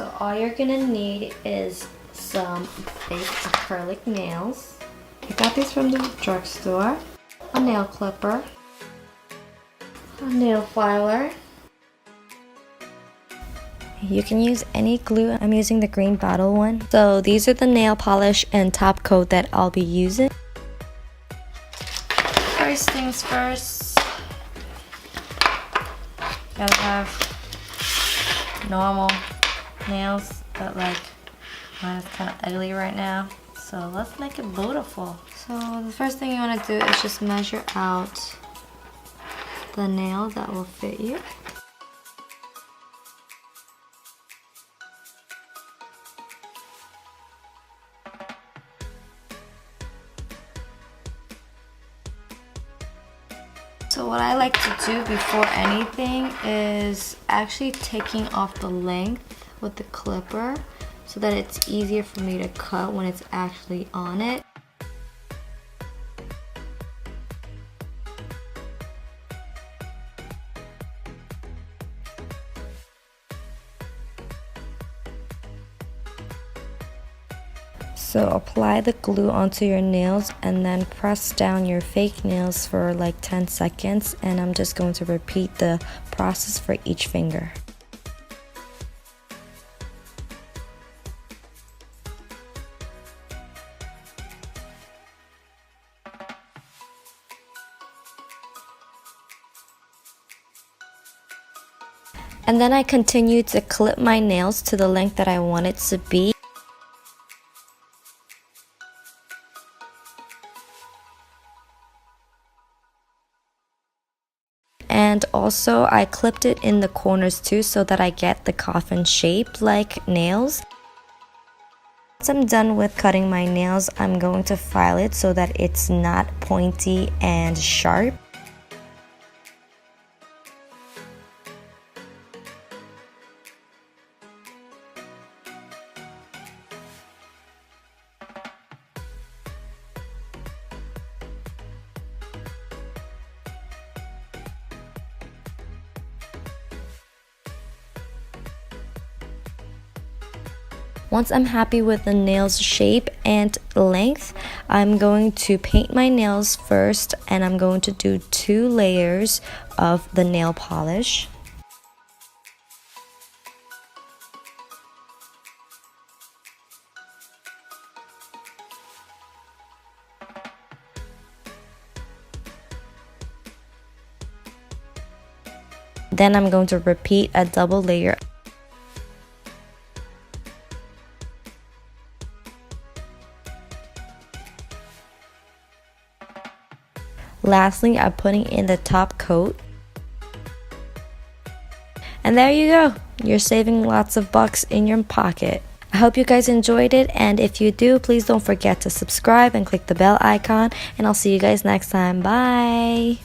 So all you're gonna need is some fake acrylic nails. I got these from the drugstore. A nail clipper, a nail filer. You can use any glue. I'm using the green bottle one. So these are the nail polish and top coat that I'll be using. First things first, gotta have normal nails, but like mine is kind of ugly right now. So let's make it beautiful. So the first thing you want to do is just measure out the nail that will fit you. So what I like to do before anything is actually taking off the length with the clipper so that it's easier for me to cut when it's actually on it. So apply the glue onto your nails and then press down your fake nails for like 10 seconds, and I'm just going to repeat the process for each finger. And then I continue to clip my nails to the length that I want it to be. And also I clipped it in the corners too so that I get the coffin shape like nails. Once I'm done with cutting my nails, I'm going to file it so that it's not pointy and sharp. Once I'm happy with the nails shape and length, I'm going to paint my nails first, and I'm going to do 2 layers of the nail polish. Then I'm going to repeat a double layer. Lastly, I'm putting in the top coat. And there you go. You're saving lots of bucks in your pocket. I hope you guys enjoyed it, and if you do, please don't forget to subscribe and click the bell icon, and I'll see you guys next time. Bye!